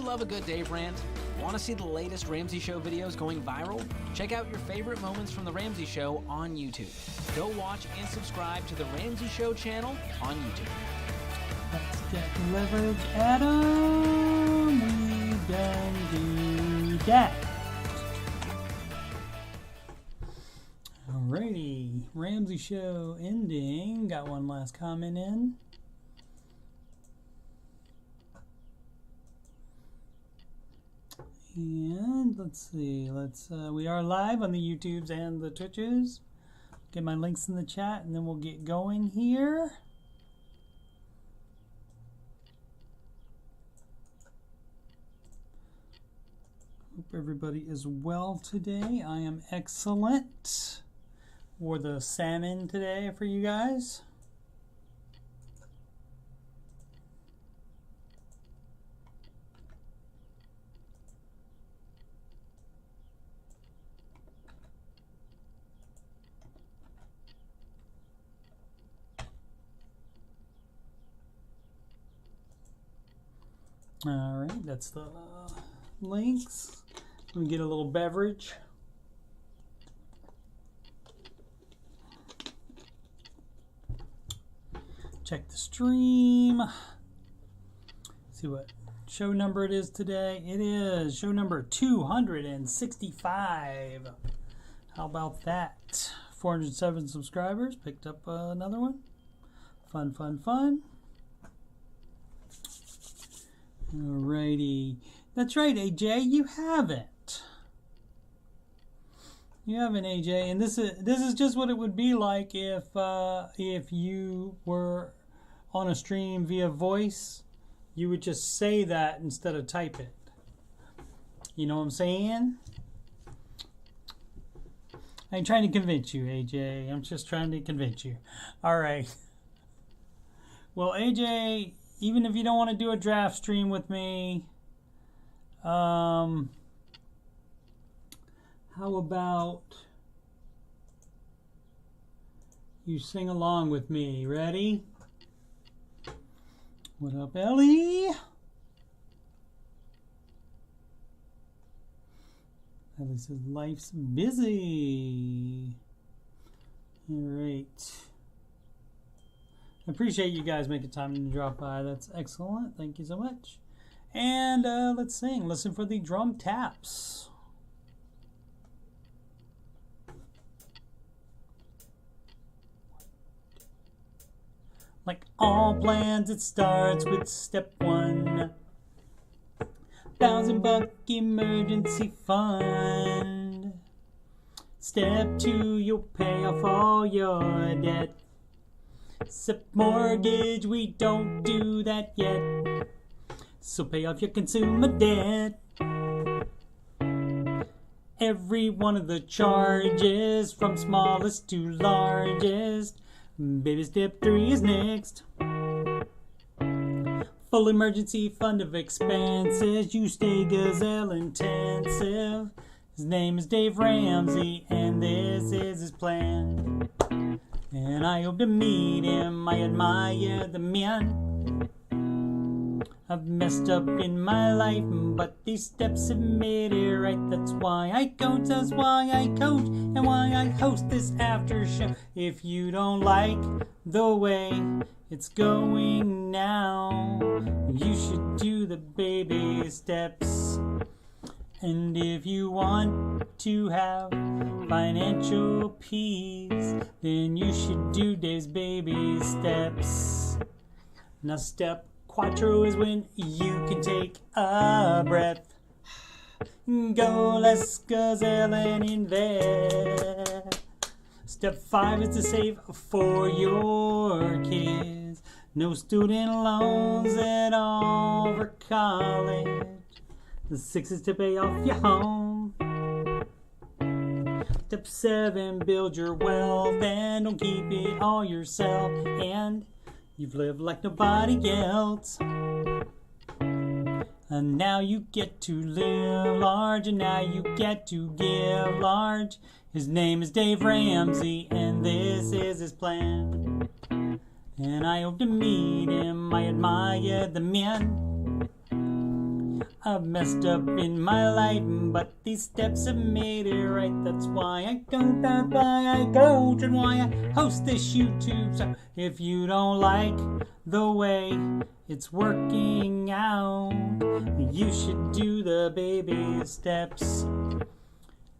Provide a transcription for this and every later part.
love a good Dave rant? Want to see the latest Ramsey Show videos going viral? Check out your favorite moments from The Ramsey Show on YouTube. Go watch and subscribe to The Ramsey Show channel on YouTube. Let's get leverage, Adam. We done do that. Alrighty, Ramsey Show ending. Got one last comment in. And let's see, we are live on the YouTubes and the Twitches. Get my links in the chat and then we'll get going here. Hope everybody is well today. I am excellent. Wore the salmon today for you guys. All right, that's the links. Let me get a little beverage. Check the stream. See what show number it is today. It is show number 265. How about that? 407 subscribers. Picked up another one. Fun, fun, fun. Alrighty. That's right, AJ. You haven't. You haven't, AJ. And this is just what it would be like if you were on a stream via voice. You would just say that instead of type it. You know what I'm saying? I'm trying to convince you, AJ. I'm just trying to convince you. All right. Well, AJ, even if you don't want to do a draft stream with me, how about you sing along with me? Ready? What up, Ellie? Ellie says life's busy. All right. I appreciate you guys making time to drop by. That's excellent. Thank you so much. And let's sing. Listen for the drum taps. Like all plans, it starts with step one. $1,000 emergency fund. Step two, you'll pay off all your debt. Except mortgage, we don't do that yet. So pay off your consumer debt. Every one of the charges, from smallest to largest. Baby step 3 is next. Full emergency fund of expenses. You stay gazelle intensive. His name is Dave Ramsey, and this is his plan. And I hope to meet him. I admire the man. I've messed up in my life, but these steps have made it right. That's why I coach, that's why I coach, and why I host this after show. If you don't like the way it's going now, you should do the baby steps. And if you want to have financial peace, then you should do Dave's baby steps. Now step quattro is when you can take a breath. Go less gazelle and invest. Step 5 is to save for your kids. No student loans at all for college. The 6 is to pay off your home. Step 7, build your wealth and don't keep it all yourself. And you've lived like nobody else. And now you get to live large, and now you get to give large. His name is Dave Ramsey, and this is his plan. And I hope to meet him. I admire the man. I've messed up in my life, but these steps have made it right. That's why I coach, that's why I coach, and why I host this YouTube. So if you don't like the way it's working out, you should do the baby steps.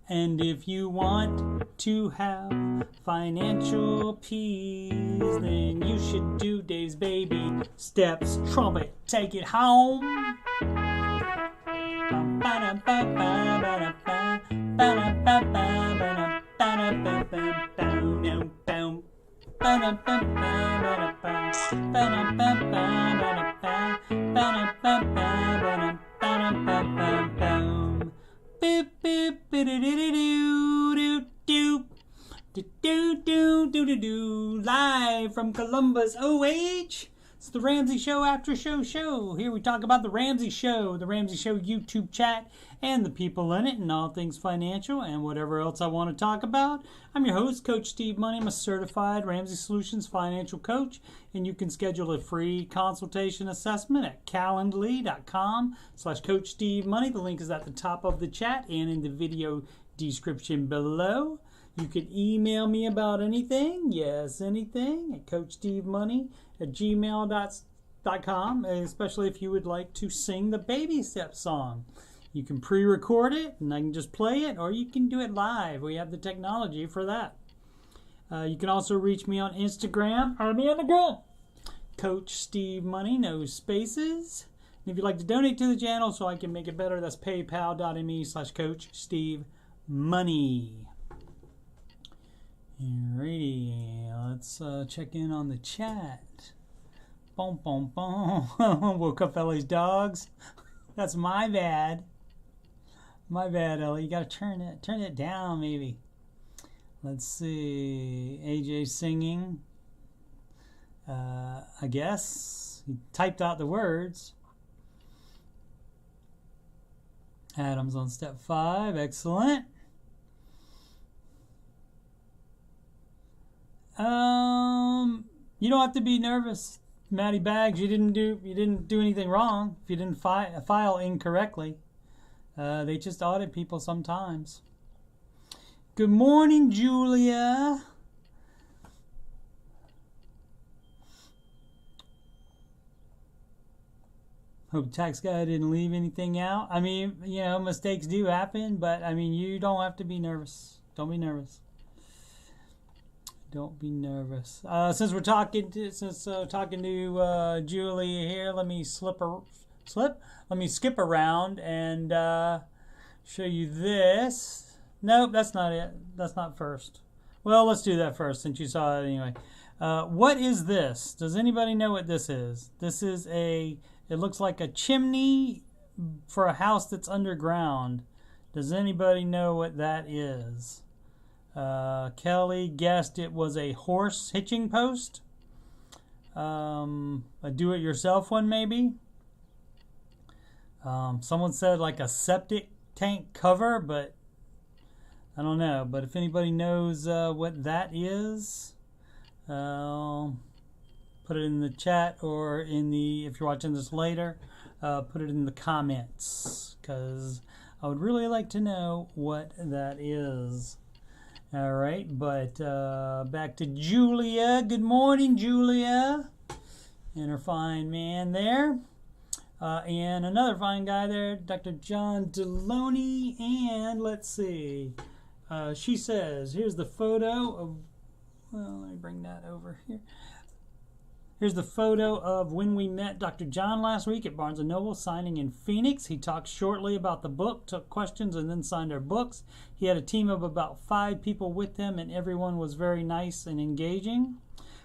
And if you want to have financial peace, then you should do Dave's baby steps. Trumpet, take it home. Live from Columbus, OH. It's the Ramsey Show After Show. Here we talk about the Ramsey Show YouTube chat, and the people in it, and all things financial, and whatever else I want to talk about. I'm your host, Coach Steve Money. I'm a certified Ramsey Solutions financial coach, and you can schedule a free consultation assessment at calendly.com/Coach Steve Money. The link is at the top of the chat and in the video description below. You can email me about anything, anything, at CoachSteveMoney@gmail.com, especially if you would like to sing the baby step song. You can pre-record it, and I can just play it, or you can do it live. We have the technology for that. You can also reach me on Instagram. I'm on the go. Coach Steve Money, no spaces. And if you'd like to donate to the channel so I can make it better, that's paypal.me/Coach Steve Money. Alrighty, let's check in on the chat. Boom, boom, boom. Woke up Ellie's dogs. That's my bad. My bad, Ellie. You gotta turn it down, maybe. Let's see. AJ singing. I guess he typed out the words. Adam's on step 5. Excellent. You don't have to be nervous, Matty Bags. You didn't do anything wrong. If you didn't file incorrectly, they just audit people sometimes. Good morning, Julia. Hope tax guy didn't leave anything out. I mean, mistakes do happen, but I mean, you don't have to be nervous. Don't be nervous. Don't be nervous. Since we're talking to Julia here, let me Let me skip around and show you this. Nope, that's not it. That's not first. Well, let's do that first since you saw it anyway. What is this? Does anybody know what this is? This is it looks like a chimney for a house that's underground. Does anybody know what that is? Kelly guessed it was a horse hitching post. A do-it-yourself one maybe. Someone said like a septic tank cover, but I don't know. But if anybody knows what that is, put it in the chat, or if you're watching this later, put it in the comments, because I would really like to know what that is. All right, but back to Julia. Good morning, Julia. And her fine man there. And another fine guy there, Dr. John Deloney. And let's see. She says, here's the photo of, well, let me bring that over here. Here's the photo of when we met Dr. John last week at Barnes & Noble, signing in Phoenix. He talked shortly about the book, took questions, and then signed our books. He had a team of about 5 people with him, and everyone was very nice and engaging.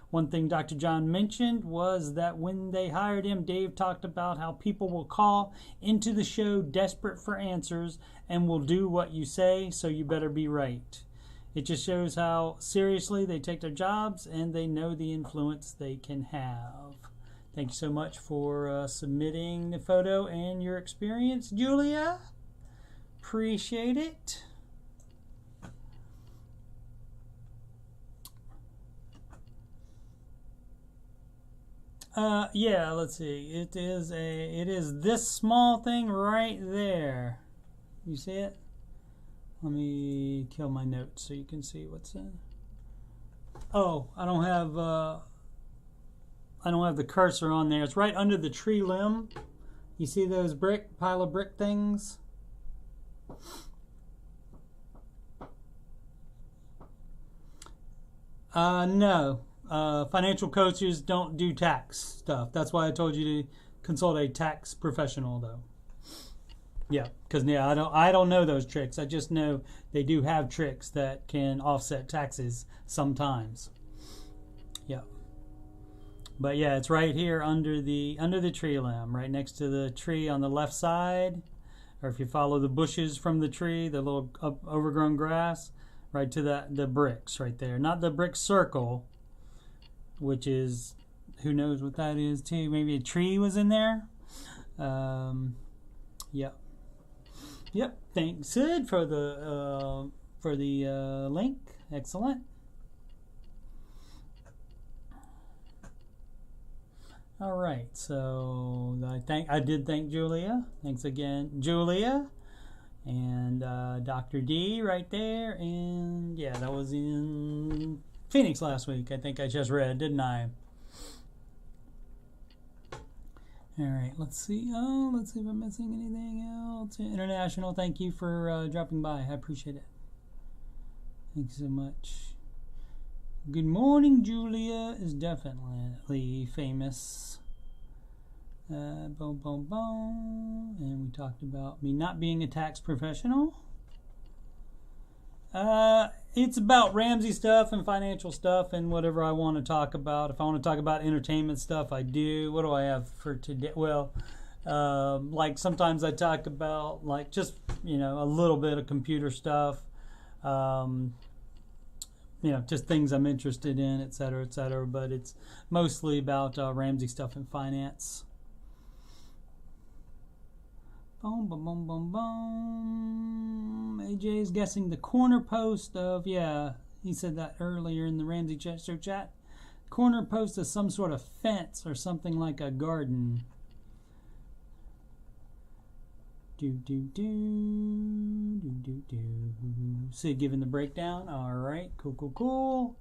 One thing Dr. John mentioned was that when they hired him, Dave talked about how people will call into the show desperate for answers and will do what you say, so you better be right. It just shows how seriously they take their jobs and they know the influence they can have. Thank you so much for submitting the photo and your experience, Julia. Appreciate it. Yeah, let's see. It is this small thing right there. You see it? Let me kill my notes so you can see what's in. Oh, I don't have the cursor on there. It's right under the tree limb. You see those pile of brick things? No. Financial coaches don't do tax stuff. That's why I told you to consult a tax professional, though. Yeah, because I don't know those tricks. I just know they do have tricks that can offset taxes sometimes. Yeah. But yeah, it's right here under the tree limb, right next to the tree on the left side. Or if you follow the bushes from the tree, the little overgrown grass, right to the bricks right there. Not the brick circle, which is, who knows what that is too. Maybe a tree was in there. Yep. Yep. Thanks, Sid, for the link. Excellent. All right. So I did thank Julia. Thanks again, Julia, and Dr. D right there. And yeah, that was in Phoenix last week. I think I just read, didn't I? All right, let's see. Oh, let's see if I'm missing anything else. International, thank you for dropping by. I appreciate it. Thank you so much. Good morning, Julia is definitely famous. Boom, boom, boom. And we talked about me not being a tax professional. It's about Ramsey stuff and financial stuff and whatever I want to talk about. If I want to talk about entertainment stuff, I do. What do I have for today? Well, like sometimes I talk about like just, a little bit of computer stuff. Just things I'm interested in, et cetera, but it's mostly about Ramsey stuff and finance. Boom, boom, boom, boom, boom. AJ is guessing the corner post of, he said that earlier in the Ramsey show chat. Corner post of some sort of fence or something like a garden. So giving the breakdown. All right, cool.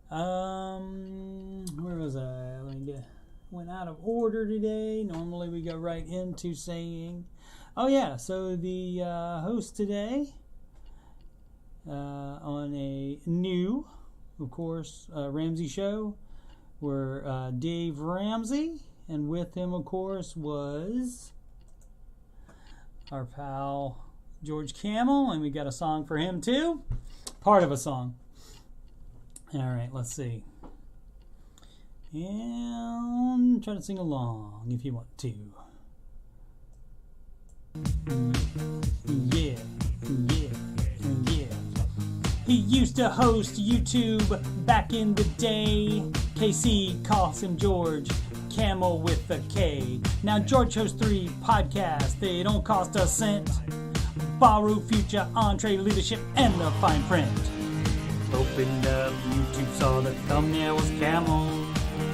Where was I? Went out of order today. Normally we go right into saying, so the host today on a new, of course, Ramsey show were Dave Ramsey, and with him, of course, was our pal George Camel, and we got a song for him too. Part of a song. All right, let's see. And try to sing along if you want to. Yeah. He used to host YouTube back in the day. KC calls him George Camel with a K. Now George hosts 3 podcasts. They don't cost a cent. Borrow, Future, Entree, Leadership, and the fine print. Opened up YouTube, saw the thumbnail was Camel.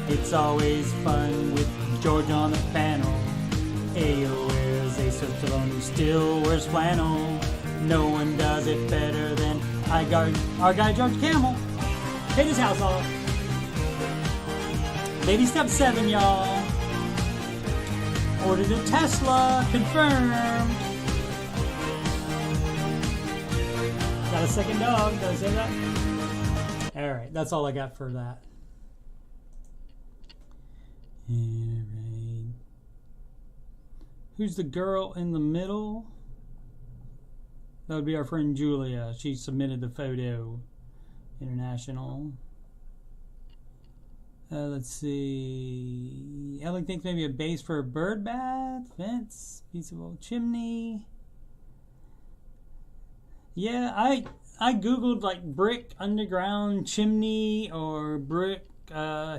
It's always fun with George on the panel. Ayo wears a Switzerland who still wears flannel. No one does it better than our guy George Camel. Hit his house off. Baby step 7, y'all. Ordered a Tesla, confirmed. Got a second dog, did I say that? Alright, that's all I got for that. Alright. Who's the girl in the middle? That would be our friend Julia. She submitted the photo. International. Let's see. Ellie thinks maybe a base for a bird bath, fence, piece of old chimney. Yeah, I googled like brick underground chimney or brick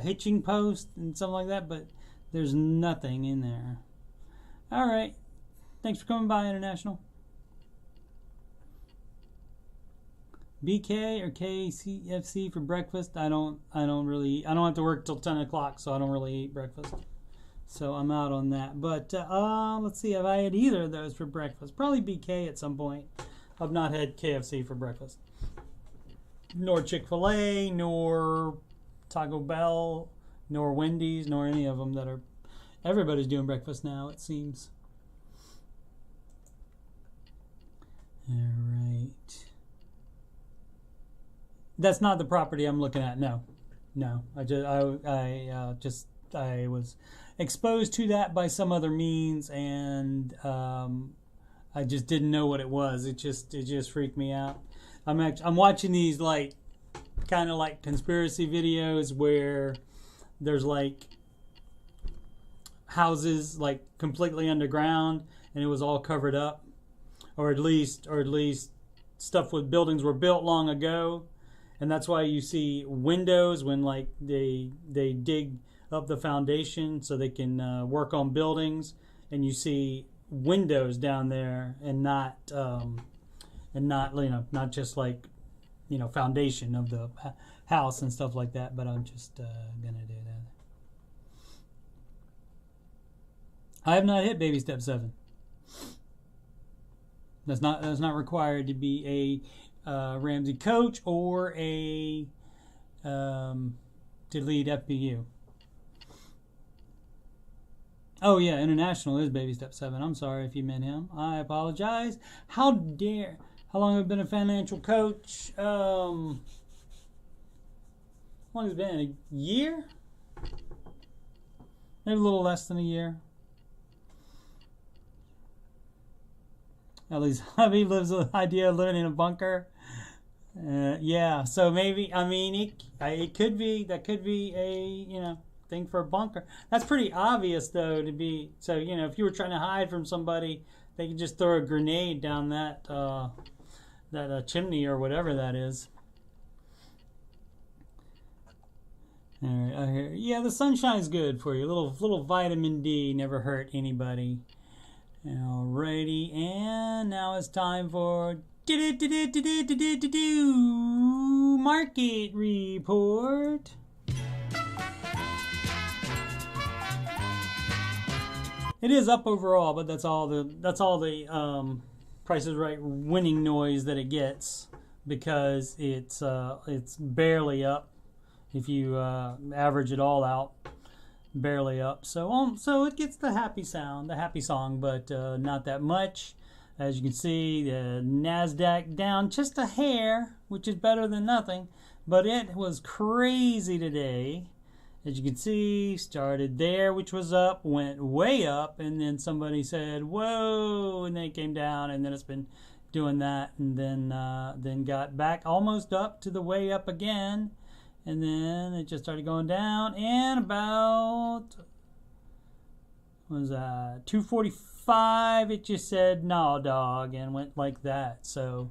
hitching post and something like that, but there's nothing in there. All right. Thanks for coming by, International. BK or KFC for breakfast. I don't have to work till 10 o'clock, so I don't really eat breakfast. So I'm out on that. But let's see, have I had either of those for breakfast? Probably BK at some point. I've not had KFC for breakfast. Nor Chick-fil-A, nor Taco Bell, nor Wendy's, nor any of them that are... Everybody's doing breakfast now, it seems. All right. That's not the property I'm looking at. No. I was exposed to that by some other means, and I just didn't know what it was. It just freaked me out. I'm watching these kind of like conspiracy videos where there's like houses like completely underground and it was all covered up, or at least stuff with buildings were built long ago, and that's why you see windows when like they dig up the foundation so they can work on buildings, and you see windows down there and not not just like foundation of the house and stuff like that. But I'm just gonna do that. I have not hit baby step 7. That's not required to be a Ramsey coach or a to lead FBU. Oh yeah, international is baby step 7. I'm sorry if you meant him. I apologize. How long have I been a financial coach? How long has it been? A year? Maybe a little less than a year. At least hubby lives with the idea of living in a bunker. Yeah, so maybe, it could be, that could be a, thing for a bunker. That's pretty obvious though to be, so, if you were trying to hide from somebody, they could just throw a grenade down that chimney or whatever that is. All right, I hear. Yeah, the sunshine's good for you. Little vitamin D never hurt anybody. Alrighty, and now it's time for market report. It is up overall, but that's all the Price is Right winning noise that it gets, because it's barely up if you average it all out. Barely up, so it gets the happy sound, the happy song, but not that much. As you can see, the NASDAQ down just a hair, which is better than nothing, but it was crazy today. As you can see, started there, which was up, went way up, and then somebody said, whoa, and then it came down, and then it's been doing that, and then got back almost up to the way up again. And then it just started going down, and about, what was that, 245, it just said, no, dog, and went like that. So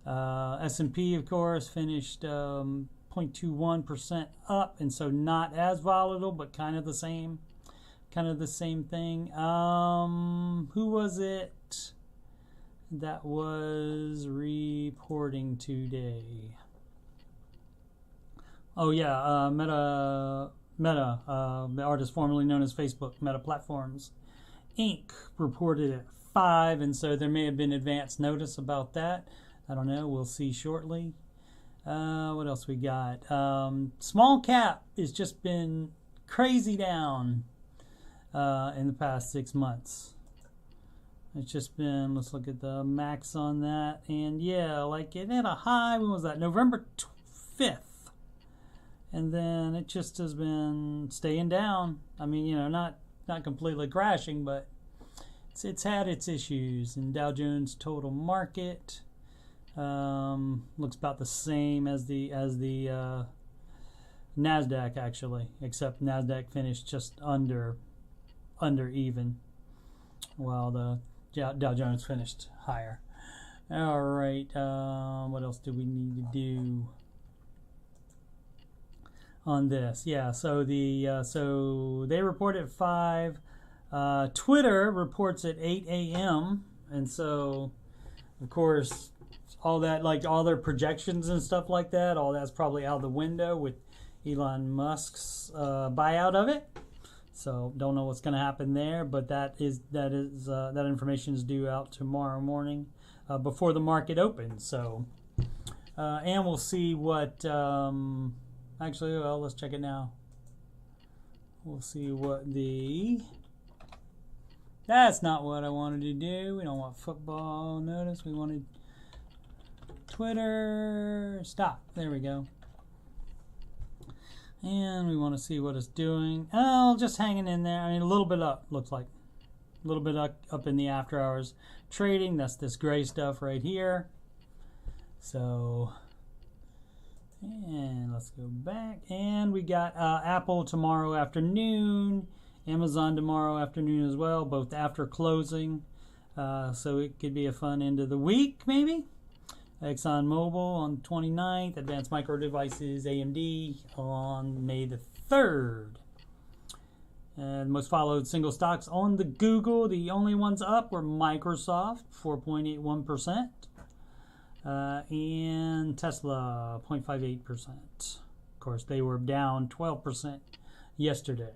S&P, of course, finished 0.21% up, and so not as volatile, but kind of the same thing. Who was it that was reporting today? Oh yeah, Meta, the artist formerly known as Facebook, Meta Platforms, Inc. reported at 5, and so there may have been advance notice about that. I don't know. We'll see shortly. What else we got? Small cap has just been crazy down in the past 6 months. It's just been, let's look at the max on that, and yeah, like it had a high. When was that? November 5th. And then it just has been staying down. Not completely crashing, but it's had its issues. And Dow Jones total market looks about the same as the NASDAQ actually, except NASDAQ finished just under even, while the Dow Jones finished higher. All right, what else do we need to do on this? Yeah, so so they report at 5. Twitter reports at 8 a.m. and so of course all that, like all their projections and stuff like that, all that's probably out the window with Elon Musk's buyout of it. So don't know what's going to happen there, but that information is due out tomorrow morning before the market opens. So and we'll see what actually, well, let's check it now. We'll see what that's not what I wanted to do. We don't want football. Notice we wanted Twitter stock. There we go. And we want to see what it's doing. Oh, just hanging in there. I mean, a little bit up, looks like. A little bit up in the after hours trading. That's this gray stuff right here. So, and let's go back. And we got Apple tomorrow afternoon. Amazon tomorrow afternoon as well, both after closing. So it could be a fun end of the week, maybe. ExxonMobil on the 29th, Advanced Micro Devices, AMD on May the 3rd. And most followed single stocks on the Google, the only ones up were Microsoft, 4.81%, and Tesla, 0.58%. Of course, they were down 12% yesterday.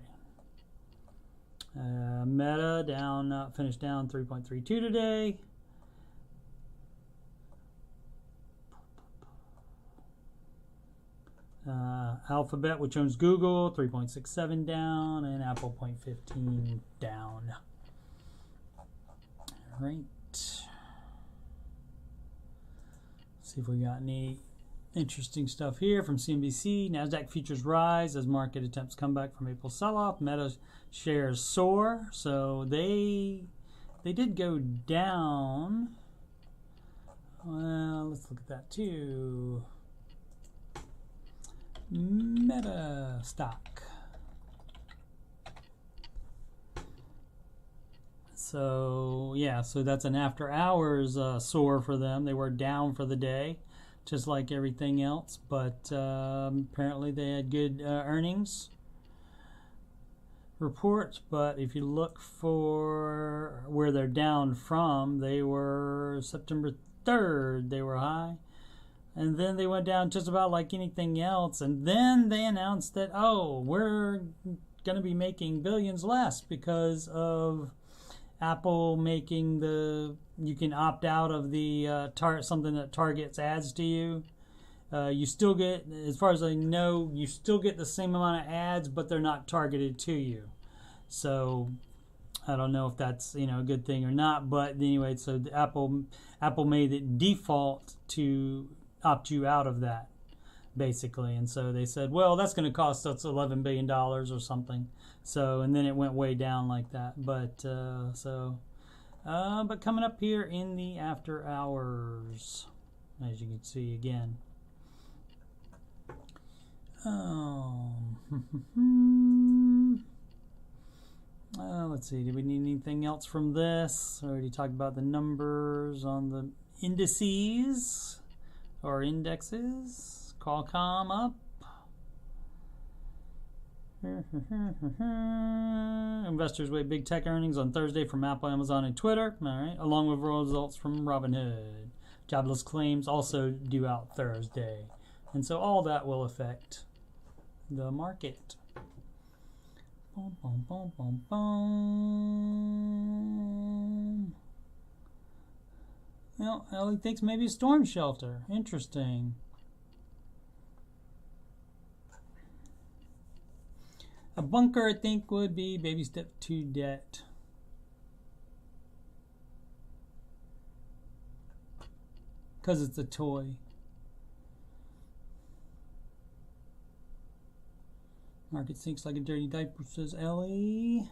Meta down, finished down 3.32 today. Alphabet, which owns Google, 3.67 down, and Apple 0.15 down. All right. See if we got any interesting stuff here from CNBC. Nasdaq futures rise as market attempts comeback from April sell-off. Meta shares soar, so they did go down. Well, let's look at that too. Meta stock. So yeah, so that's an after hours soar for them. They were down for the day, just like everything else, but apparently they had good earnings reports. But if you look for where they're down from, they were September 3rd, they were high. And then they went down just about like anything else. And then they announced that, oh, we're going to be making billions less because of Apple making you can opt out of the something that targets ads to you. You still get, as far as I know, you still get the same amount of ads, but they're not targeted to you. So I don't know if that's a good thing or not. But anyway, so Apple made it default to opt you out of that, basically. And so they said, well, that's going to cost us $11 billion or something. So, and then it went way down like that. But but coming up here in the after hours, as you can see again. Let's see, did we need anything else from this? I already talked about the numbers on the indices. Or indexes. Qualcomm up. Investors weigh big tech earnings on Thursday from Apple, Amazon, and Twitter. All right, along with results from Robinhood. Jobless claims also due out Thursday, and so all that will affect the market. Boom, boom, boom, boom, boom. Well, Ellie thinks maybe a storm shelter. Interesting. A bunker, I think, would be baby step 2 debt. Because it's a toy. Market sinks like a dirty diaper, says Ellie.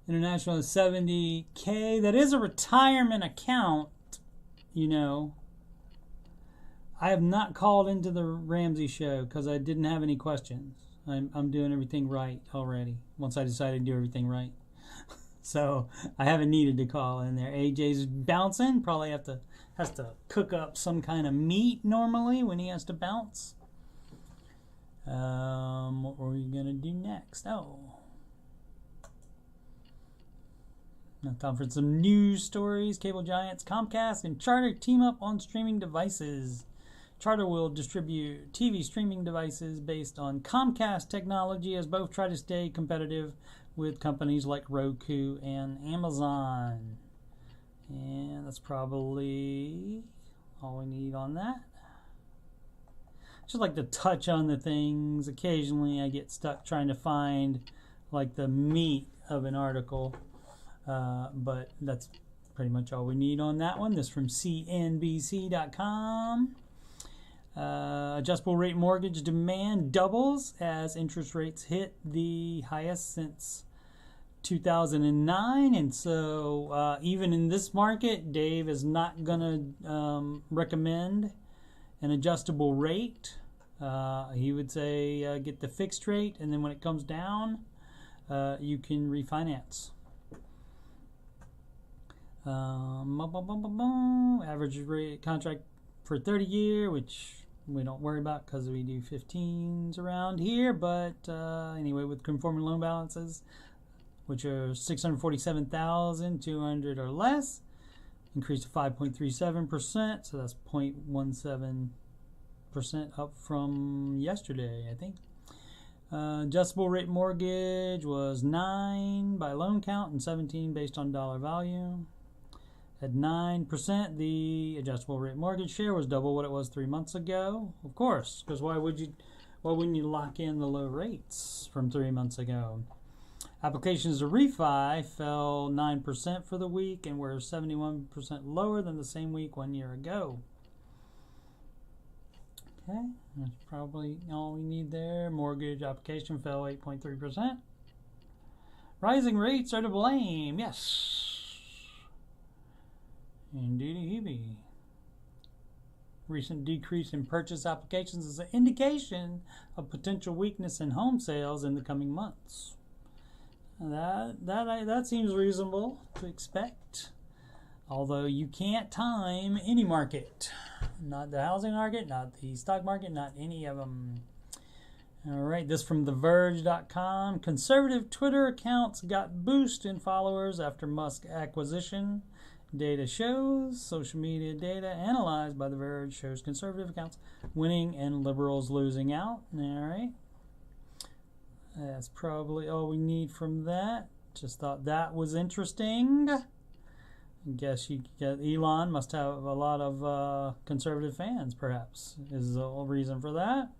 International is 70K. That is a retirement account, I have not called into the Ramsey show because I didn't have any questions. I'm doing everything right already once I decided to do everything right. So I haven't needed to call in there. AJ's bouncing. Probably has to cook up some kind of meat normally when he has to bounce. What were we going to do next? Oh. Now time for some news stories. Cable giants Comcast and Charter team up on streaming devices. Charter will distribute TV streaming devices based on Comcast technology as both try to stay competitive with companies like Roku and Amazon. And that's probably all we need on that. Just like to touch on the things. Occasionally I get stuck trying to find like the meat of an article. But that's pretty much all we need on that one. This is from CNBC.com. Adjustable rate mortgage demand doubles as interest rates hit the highest since 2009. And so even in this market, Dave is not going to recommend an adjustable rate. He would say get the fixed rate, and then when it comes down, you can refinance. Average rate contract for 30-year, which we don't worry about because we do 15s around here, but anyway, with conforming loan balances, which are $647,200 or less, increased to 5.37%, so that's 0.17% up from yesterday, I think. Adjustable rate mortgage was 9 by loan count and 17 based on dollar value. At 9%, the adjustable rate mortgage share was double what it was 3 months ago. Of course, because why wouldn't you lock in the low rates from 3 months ago? Applications to refi fell 9% for the week and were 71% lower than the same week 1 year ago. Okay, that's probably all we need there. Mortgage application fell 8.3%. Rising rates are to blame. Yes. Indeedy. Recent decrease in purchase applications is an indication of potential weakness in home sales in the coming months. That seems reasonable to expect. Although you can't time any market. Not the housing market, not the stock market, not any of them. All right, this from TheVerge.com. Conservative Twitter accounts got boost in followers after Musk acquisition. Data shows, social media data analyzed by The Verge shows conservative accounts winning and liberals losing out. All right. That's probably all we need from that. Just thought that was interesting. I guess Elon must have a lot of conservative fans, perhaps, is the whole reason for that.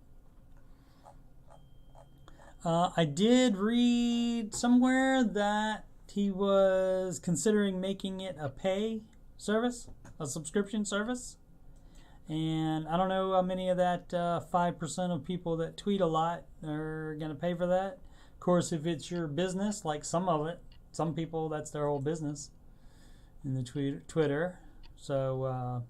I did read somewhere that he was considering making it a pay service, a subscription service. And I don't know how many of that 5% of people that tweet a lot are going to pay for that. Of course, if it's your business, like some people, that's their whole business in the Twitter. So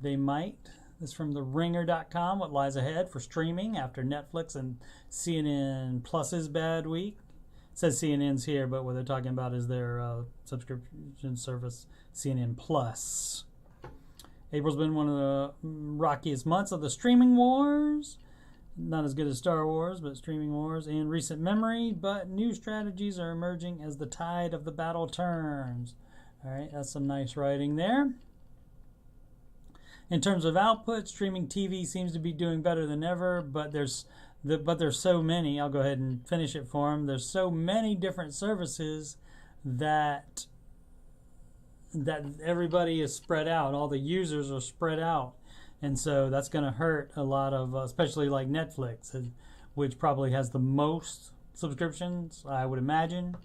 they might. This is from TheRinger.com. What lies ahead for streaming after Netflix and CNN Plus's bad week. It says CNN's here, but what they're talking about is their subscription service, CNN Plus. April's been one of the rockiest months of the streaming wars. Not as good as Star Wars, but streaming wars in recent memory. But new strategies are emerging as the tide of the battle turns. All right, that's some nice writing there. In terms of output, streaming TV seems to be doing better than ever, but there's so many. I'll go ahead and finish it for them. There's so many different services that everybody is spread out. All the users are spread out, and so that's going to hurt a lot of, especially like Netflix, which probably has the most subscriptions, I would imagine.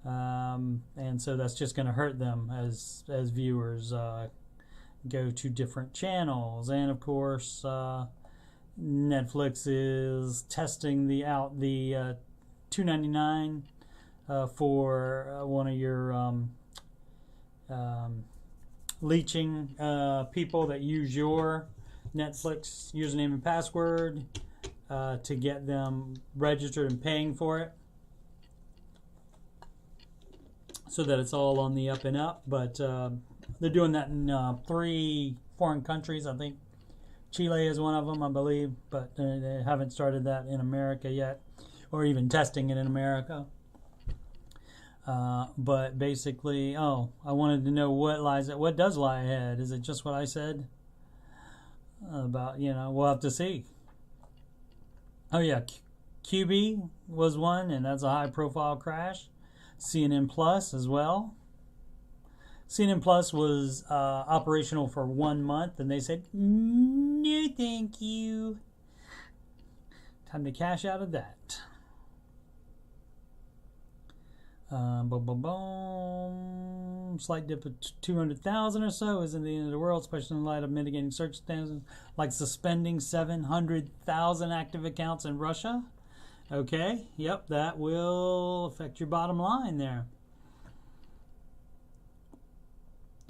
And so that's just going to hurt them as viewers go to different channels. And of course, Netflix is testing the $2.99 for one of your leeching people that use your Netflix username and password to get them registered and paying for it, so that it's all on the up and up. But they're doing that in 3 foreign countries. I think Chile is one of them, I believe, but they haven't started that in America yet, or even testing it in America. But basically, I wanted to know what does lie ahead. Is it just what I said about, we'll have to see. Oh yeah, QB was one, and that's a high profile crash. CNN Plus as well. CNN Plus was operational for 1 month, and they said, no thank you. Time to cash out of that. Boom, boom, boom. Slight dip of 200,000 or so isn't the end of the world, especially in light of mitigating circumstances like suspending 700,000 active accounts in Russia. Okay, yep, that will affect your bottom line there.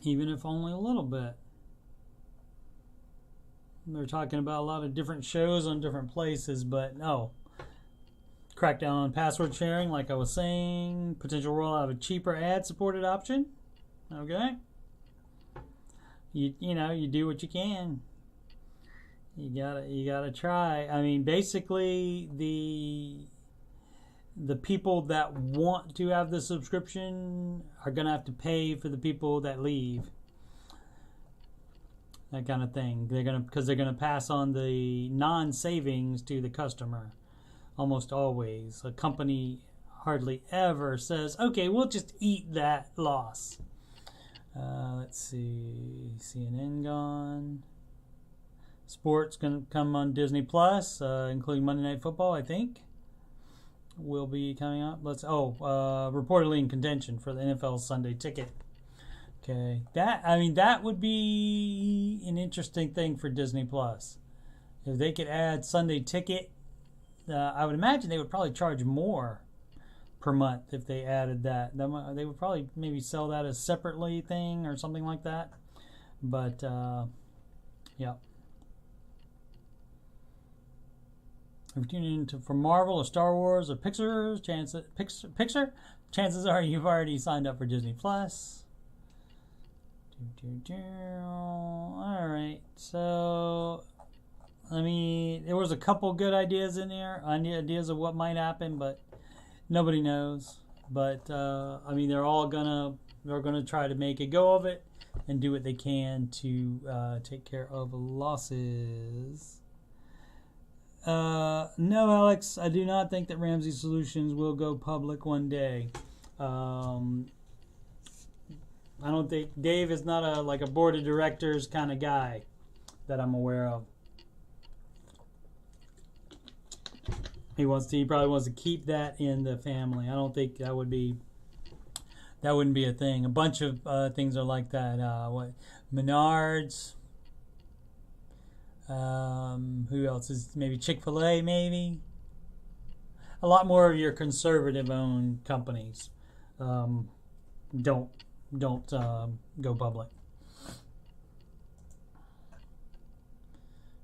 Even if only a little bit. They're talking about a lot of different shows on different places, but no. Crackdown on password sharing, like I was saying. Potential rollout of a cheaper ad-supported option. Okay. You do what you can. You gotta try. I mean, basically, the people that want to have the subscription are gonna have to pay for the people that leave. That kind of thing. Because they're gonna pass on the non-savings to the customer. Almost always. A company hardly ever says, okay, we'll just eat that loss. Let's see. CNN gone. Sports going to come on Disney Plus, including Monday Night Football, I think. Will be coming up. Reportedly in contention for the NFL Sunday Ticket. Okay. That would be an interesting thing for Disney Plus. If they could add Sunday Ticket, I would imagine they would probably charge more per month if they added that. They would probably maybe sell that as separately thing or something like that. But yeah. If you're tuning in for Marvel or Star Wars or Pixar, chances are you've already signed up for Disney Plus. All right, so. I mean, there was a couple good ideas in there, ideas of what might happen, but nobody knows. But they're gonna try to make a go of it and do what they can to take care of losses. No, Alex, I do not think that Ramsey Solutions will go public one day. I don't think Dave is not a board of directors kind of guy that I'm aware of. He probably wants to keep that in the family. I don't think that wouldn't be a thing. A bunch of things are like that. Menards. Who else is maybe Chick-fil-A? Maybe a lot more of your conservative-owned companies don't go public.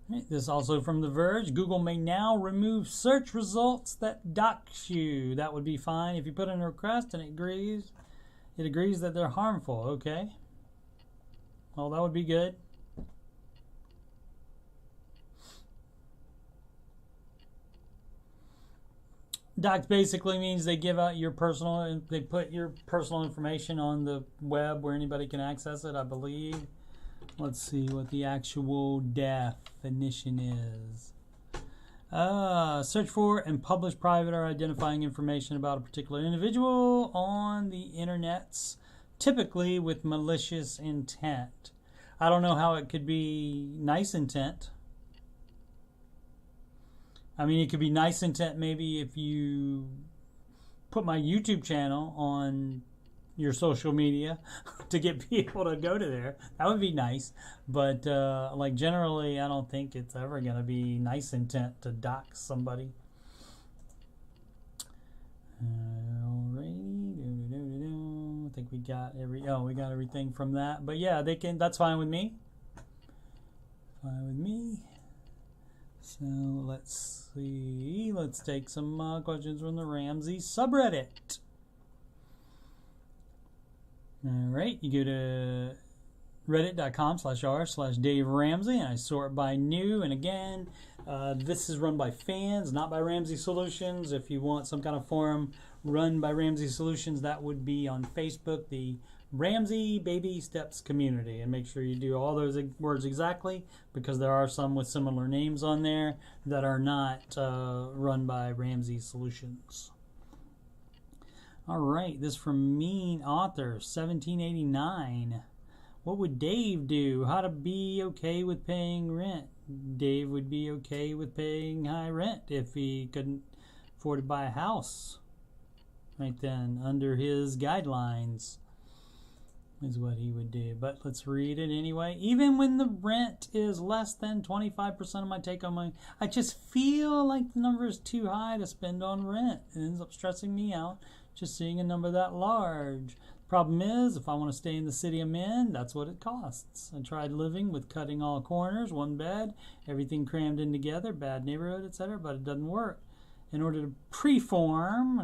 This is also from The Verge. Google may now remove search results that dox you. That would be fine if you put in a request and it agrees that they're harmful. Okay. Well, that would be good. Dox basically means they give out they put your personal information on the web where anybody can access it, I believe. Let's see what the actual definition is. Search for and publish private or identifying information about a particular individual on the internets, typically with malicious intent. I don't know how it could be nice intent. I mean, it could be nice intent maybe if you put my YouTube channel on your social media to get people to go to there. That would be nice. But generally, I don't think it's ever going to be nice intent to dox somebody. Alrighty. I think we got everything from that. But yeah, that's fine with me. Fine with me. So let's see. Let's take some questions from the Ramsey subreddit. Alright, you go to reddit.com/r/Dave Ramsey, and I sort by new. And again, This is run by fans, not by Ramsey Solutions. If you want some kind of forum run by Ramsey Solutions, that would be on Facebook, the Ramsey Baby Steps community. And make sure you do all those words exactly, because there are some with similar names on there that are not run by Ramsey Solutions. All right, this from Mean Author, 1789. What would Dave do? How to be okay with paying rent? Dave would be okay with paying high rent if he couldn't afford to buy a house. Right then, under his guidelines is what he would do. But let's read it anyway. Even when the rent is less than 25% of my take-home money, I just feel like the number is too high to spend on rent. It ends up stressing me out just seeing a number that large. Problem is, if I want to stay in the city I'm in, that's what it costs. I tried living with cutting all corners, one bed, everything crammed in together, bad neighborhood, etc., but it doesn't work. In order to perform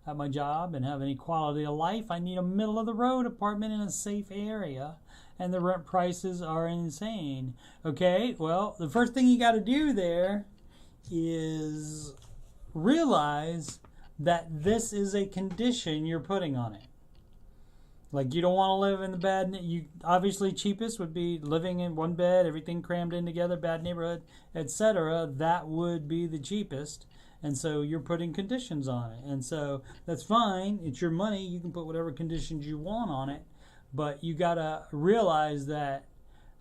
at my job and have any quality of life, I need a middle-of-the-road apartment in a safe area, and the rent prices are insane. Okay, well, the first thing you got to do there is realize that this is a condition you're putting on it. Like, you don't want to live in the bad. Obviously, cheapest would be living in one bed, everything crammed in together, bad neighborhood, etc. That would be the cheapest. And so you're putting conditions on it. And so that's fine. It's your money. You can put whatever conditions you want on it. But you got to realize that,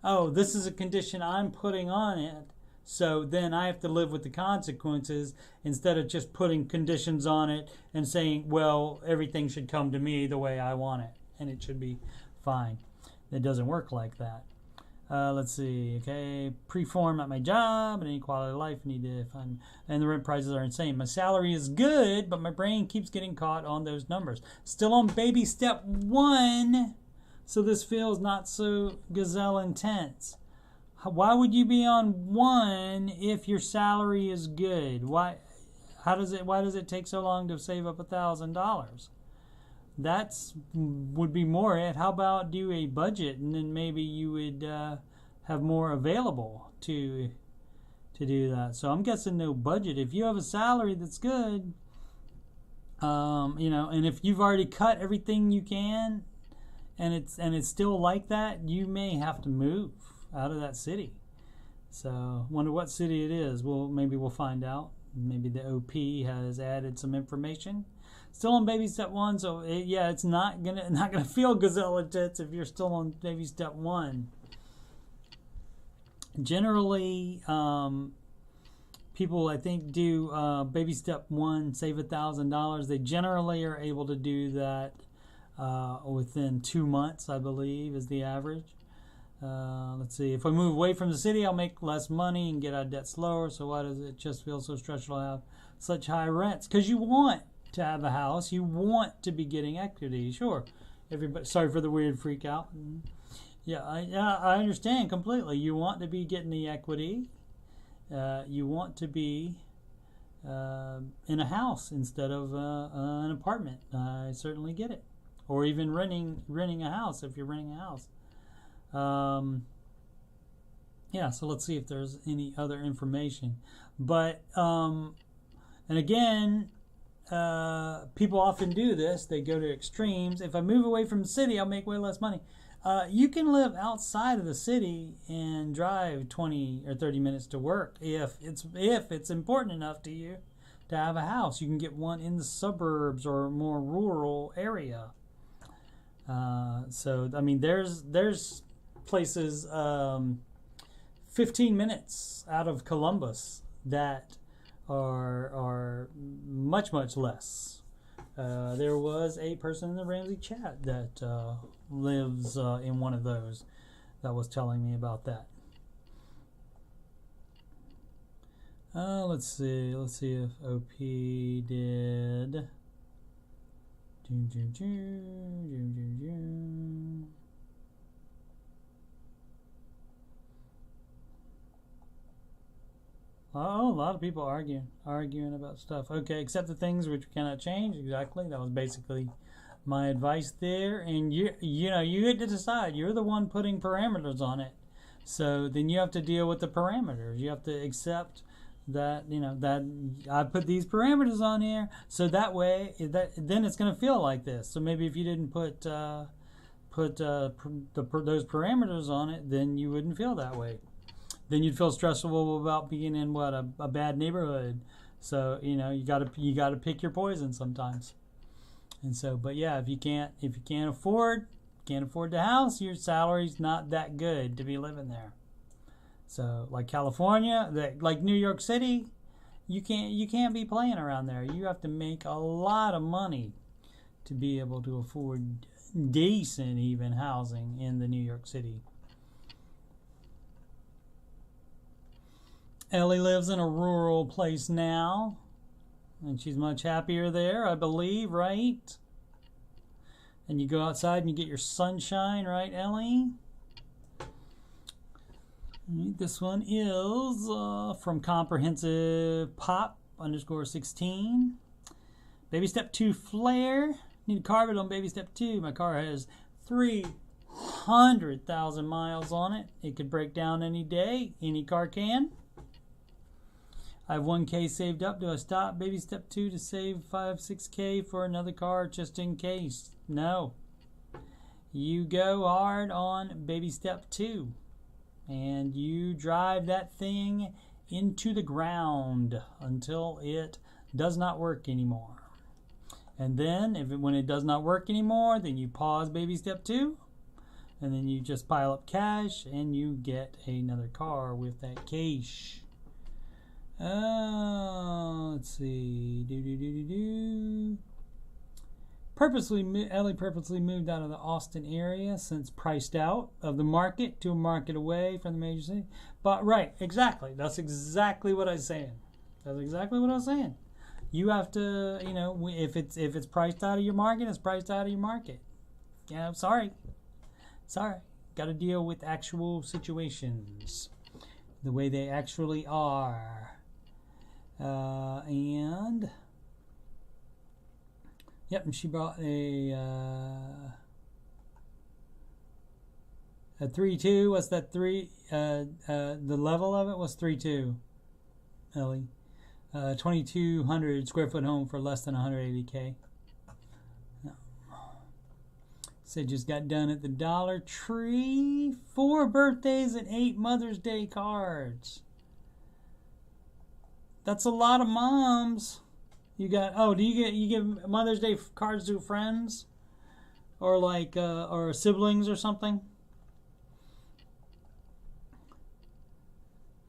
oh, this is a condition I'm putting on it. So then I have to live with the consequences instead of just putting conditions on it and saying, well, everything should come to me the way I want it, and it should be fine. It doesn't work like that. Let's see. Okay, preform at my job and any quality of life need to find, and the rent prices are insane. My salary is good, but my brain keeps getting caught on those numbers. Still on baby step 1, so this feels not so gazelle intense. Why would you be on 1 if your salary is good? Why does it take so long to save up $1,000? That's would be more it. How about do a budget, and then maybe you would have more available to do that. So I'm guessing no budget. If you have a salary that's good, and if you've already cut everything you can, and it's still like that, you may have to move out of that city. So wonder what city it is. Well, maybe we'll find out. Maybe the OP has added some information. Still on baby step 1, so it's not gonna feel gazelle intense if you're still on baby step 1. Generally, people I think do baby step 1, save $1,000. They generally are able to do that within 2 months, I believe, is the average. Let's see. If I move away from the city, I'll make less money and get out of debt slower. So why does it just feel so stressful to have such high rents? Because you want to have a house. You want to be getting equity. Sure. Everybody. Sorry for the weird freak out. Yeah, I understand completely. You want to be getting the equity. You want to be in a house instead of an apartment. I certainly get it. Or even renting a house if you're renting a house. So let's see if there's any other information. But and again, people often do this. They go to extremes. If I move away from the city, I'll make way less money. You can live outside of the city and drive 20 or 30 minutes to work if it's important enough to you to have a house. You can get one in the suburbs or more rural area. So I mean, there's places 15 minutes out of Columbus that are much less. There was a person in the Ramsey chat that lives in one of those that was telling me about that. Let's see if OP did. Oh, a lot of people arguing about stuff. Okay, accept the things which cannot change. Exactly. That was basically my advice there. And you get to decide. You're the one putting parameters on it. So then you have to deal with the parameters. You have to accept that, you know, that I put these parameters on here, so that way then it's going to feel like this. So maybe if you didn't put those parameters on it, then you wouldn't feel that way. Then you'd feel stressful about being in a bad neighborhood. So, you know, you gotta pick your poison sometimes. And so, but yeah, if you can't afford the house, your salary's not that good to be living there. So, like California, like New York City, you can't be playing around there. You have to make a lot of money to be able to afford decent even housing in the New York City. Ellie lives in a rural place now, and she's much happier there, I believe, right? And you go outside and you get your sunshine, right, Ellie? This one is from Comprehensive Pop _16. Baby step 2 flare. Need a carpet on baby step 2. My car has 300,000 miles on it. It could break down any day. Any car can. I have 1K saved up. Do I stop baby step 2 to save 6K for another car just in case? No. You go hard on baby step 2 and you drive that thing into the ground until it does not work anymore. And then when it does not work anymore, then you pause baby step 2 and then you just pile up cash and you get another car with that cash. Let's see. Ellie purposely moved out of the Austin area since priced out of the market to a market away from the major city. But right, exactly. That's exactly what I was saying. You have to, you know, if it's priced out of your market, it's priced out of your market. Yeah, sorry. Got to deal with actual situations the way they actually are. And she brought a 3.2. What's that? The level of it was 3.2. Ellie, 2,200 square foot home for less than 180K. Said just got done at the Dollar Tree. 4 birthdays and 8 Mother's Day cards. That's a lot of moms. You got, do you give Mother's Day cards to friends? Or like, or siblings or something?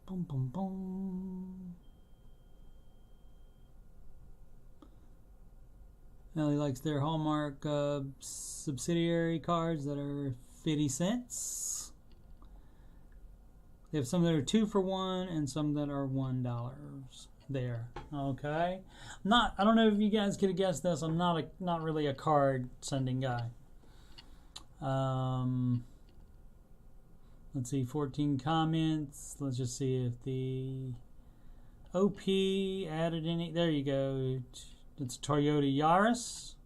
Boom, boom, boom. Ellie likes their Hallmark subsidiary cards that are 50 cents. They have some that are 2 for $1 and some that are $1 there. Okay. I don't know if you guys could have guessed this. I'm not really a card sending guy. Let's see, 14 comments. Let's just see if the OP added any. There you go. It's Toyota Yaris.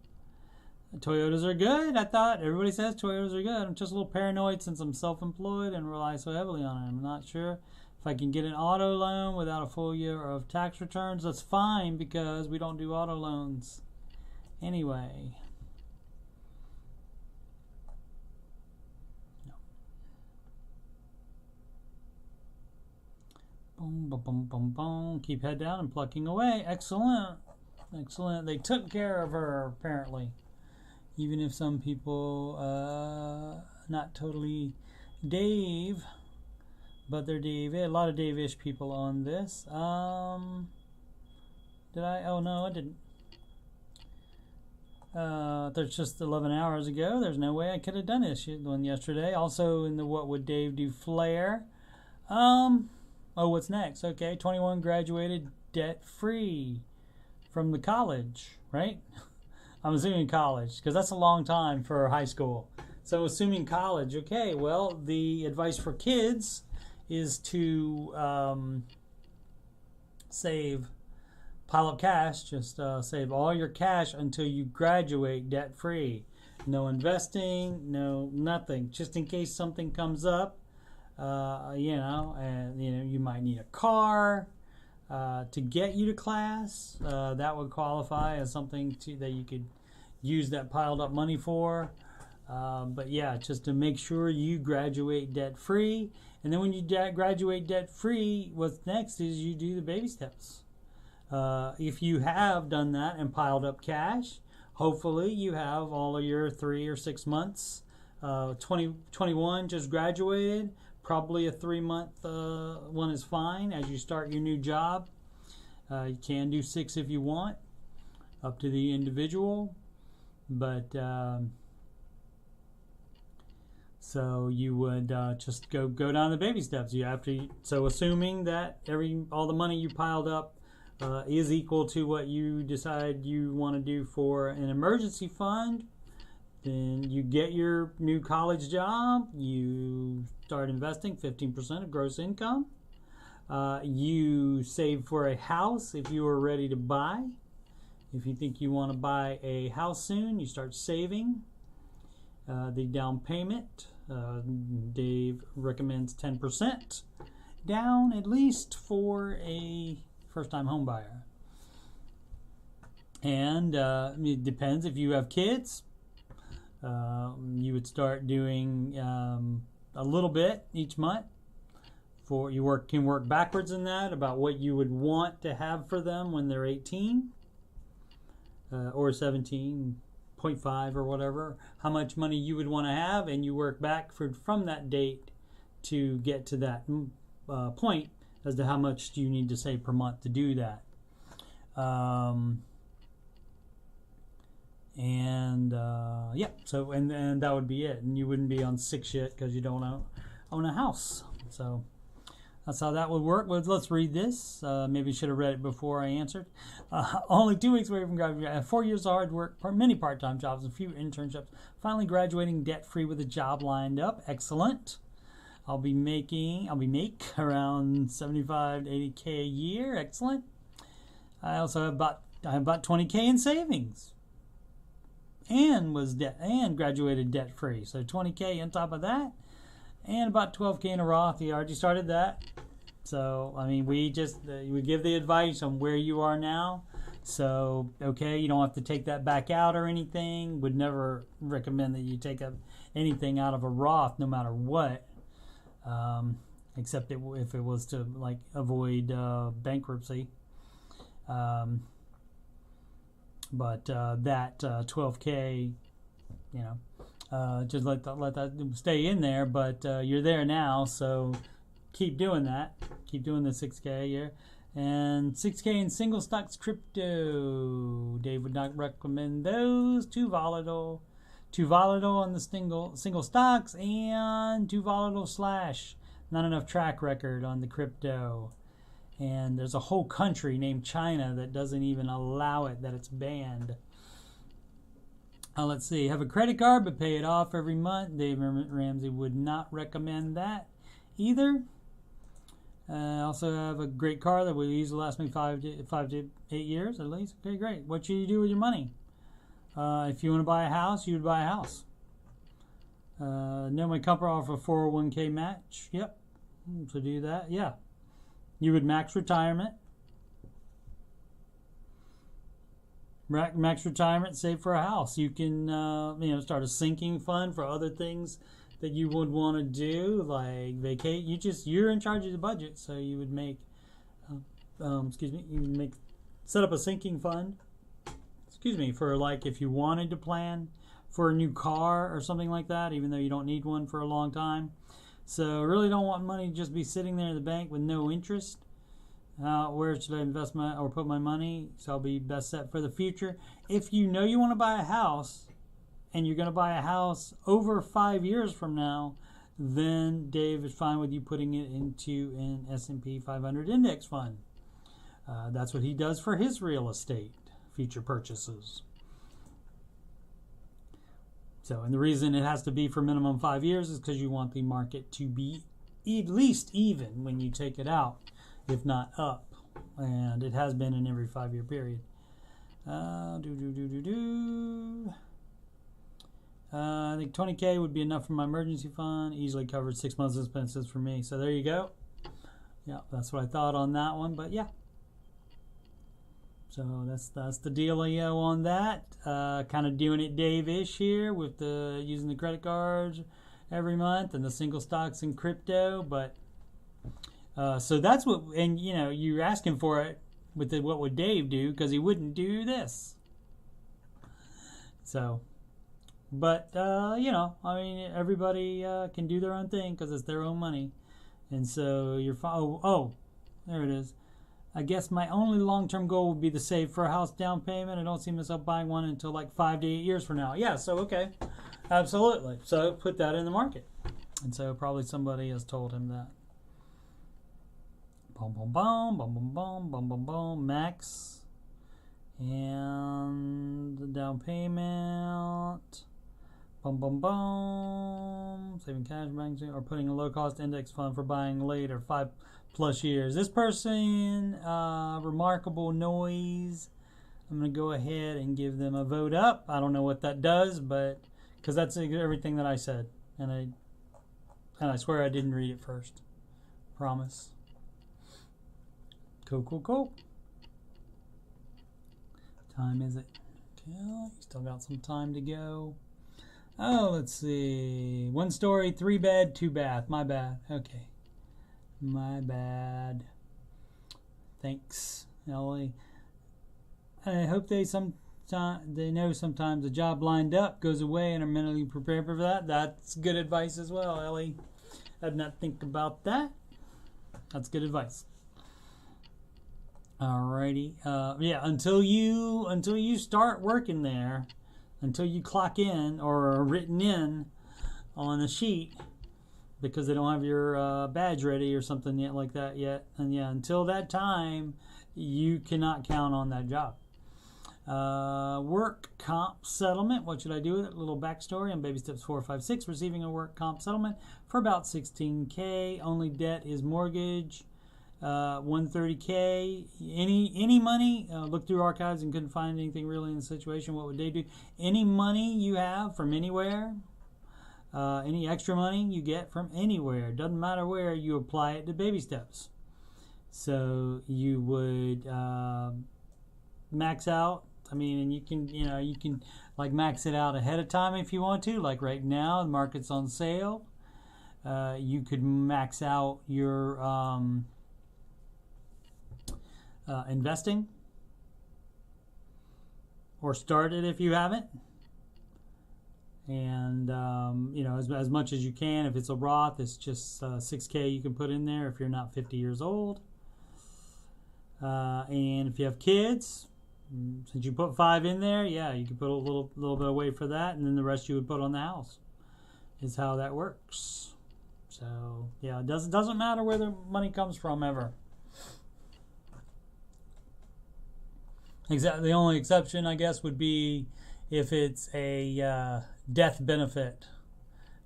Toyotas are good. I thought everybody says Toyotas are good. I'm just a little paranoid since I'm self-employed and rely so heavily on it. I'm not sure if I can get an auto loan without a full year of tax returns. That's fine because we don't do auto loans anyway. No. Boom, boom, boom, boom, boom. Keep head down and plucking away. Excellent. Excellent. They took care of her apparently. Even if some people, not totally Dave, but they're Dave. A lot of Dave-ish people on this. Did I? Oh, no, I didn't. There's just 11 hours ago. There's no way I could have done this one yesterday. Also in the What Would Dave Do Flare. What's next? Okay, 21 graduated debt-free from the college, right? I'm assuming college, because that's a long time for high school. So assuming college, okay, well, the advice for kids is to pile up cash, just save all your cash until you graduate debt-free. No investing, no nothing, just in case something comes up. you might need a car to get you to class. That would qualify as something that you could use that piled up money for. But yeah, just to make sure you graduate debt free. And then when you graduate debt free, what's next is you do the baby steps. If you have done that and piled up cash, hopefully you have all of your 3 or 6 months. 2021 just graduated. Probably a 3-month one is fine as you start your new job. You can do 6 if you want, up to the individual. But so you would just go down the baby steps. You have to. So assuming that all the money you piled up is equal to what you decide you want to do for an emergency fund, then you get your new college job. You start investing 15% of gross income. You save for a house if you are ready to buy. If you think you want to buy a house soon, you start saving. The down payment, Dave recommends 10% down at least for a first-time home buyer. And it depends if you have kids. You would start doing a little bit each month. Can work backwards in that about what you would want to have for them when they're 18 or 17.5 or whatever. How much money you would want to have, and you work back from that date to get to that point as to how much do you need to save per month to do that. So that would be it, and you wouldn't be on sick shit because you don't own a house. So that's how that would work. But let's read this. Maybe should have read it before I answered. Only 2 weeks away from graduation. 4 years of hard work, many part-time jobs, and a few internships. Finally graduating debt-free with a job lined up. Excellent. I'll make around 75 to 80K a year. Excellent. I also have about 20K in savings. And graduated debt-free. So 20K on top of that. And about 12K in a Roth. You already started that. So, I mean, we give the advice on where you are now. So, okay, you don't have to take that back out or anything. Would never recommend that you take anything out of a Roth no matter what. Except if it was to, like, avoid bankruptcy. But that 12K, just let that stay in there. But you're there now, so keep doing that. Keep doing the 6K a year. And 6K in single stocks crypto. Dave would not recommend those. Too volatile. Too volatile on the single stocks, and too volatile / not enough track record on the crypto. And there's a whole country named China that doesn't even allow it, that it's banned. Let's see. Have a credit card but pay it off every month. Dave Ramsey would not recommend that either. Also have a great car that will easily last me 5 to 8 years at least. Okay, great. What should you do with your money? If you want to buy a house, you would buy a house. Know my company offer a 401k match. Yep. So do that. Yeah. You would max retirement. Max retirement, save for a house. You can, start a sinking fund for other things that you would want to do, like vacate. You're in charge of the budget, so you would set up a sinking fund. For like if you wanted to plan for a new car or something like that, even though you don't need one for a long time. So really don't want money to just be sitting there in the bank with no interest. Where should I invest or put my money so I'll be best set for the future? If you know you want to buy a house and you're going to buy a house over 5 years from now, then Dave is fine with you putting it into an S&P 500 index fund. That's what he does for his real estate future purchases. So, and the reason it has to be for minimum 5 years is because you want the market to be at least even when you take it out, if not up. And it has been in every 5-year period. I think $20K would be enough for my emergency fund. Easily covered 6 months expenses for me. So there you go. Yeah, that's what I thought on that one. But yeah. So that's the dealio on that. Kind of doing it Dave-ish here with the using the credit cards every month and the single stocks in crypto. But so that's what, and you know, you're asking for it with the, what would Dave do, because he wouldn't do this. So, but you know, I mean, everybody can do their own thing because it's their own money, and so you're oh, there it is. I guess my only long-term goal would be to save for a house down payment. I don't see myself buying one until like 5 to 8 years from now. Yeah, so okay, absolutely. So put that in the market, and so probably somebody has told him that. Boom, boom, boom, boom, boom, boom, boom, boom, boom, max. And the down payment, boom, boom, boom, saving cash banking, or putting a low-cost index fund for buying later, 5+ years. This person, remarkable noise. I'm going to go ahead and give them a vote up. I don't know what that does, but because that's everything that I said, and I swear I didn't read it first. Promise. Cool, cool, cool. Time is it? Yeah, still got some time to go. Oh, let's see. 1 story, 3 bed, 2 bath. My bad. Okay. My bad. Thanks, Ellie. I hope they know sometimes a job lined up goes away and are mentally prepared for that. That's good advice as well, Ellie. I did not think about that. That's good advice. Alrighty, yeah. Until you start working there, until you clock in or are written in on a sheet because they don't have your badge ready or something yet like that yet, and yeah, until that time, you cannot count on that job. Work comp settlement. What should I do with it? A little backstory on baby steps 4, 5, 6. Receiving a work comp settlement for about $16K. Only debt is mortgage. 130K. Any money, looked through archives and couldn't find anything really in the situation. What would they do? Any money you have from anywhere, any extra money you get from anywhere, doesn't matter where, you apply it to baby steps. So you would max out. I mean, and you can like max it out ahead of time if you want to. Like right now, the market's on sale. You could max out your investing, or start it if you haven't, and you know, as much as you can. If it's a Roth, it's just $6K you can put in there if you're not 50 years old, and if you have kids, since you put 5 in there, yeah, you can put a little bit away for that, and then the rest you would put on the house, is how that works. So yeah, it doesn't matter where the money comes from ever. Exactly. The only exception, I guess, would be if it's a death benefit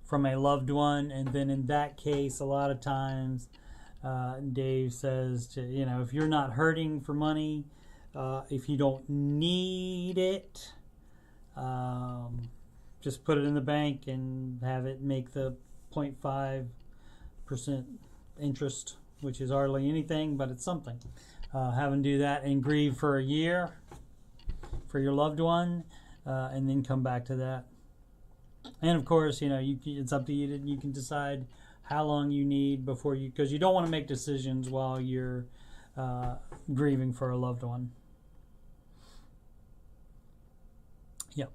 from a loved one, and then in that case, a lot of times, Dave says to, you know, if you're not hurting for money, if you don't need it, just put it in the bank and have it make the 0.5% interest, which is hardly anything, but it's something. Have them do that and grieve for a year for your loved one, and then come back to that. And of course, you know, it's up to you. You can decide how long you need before you, because you don't want to make decisions while you're grieving for a loved one. Yep.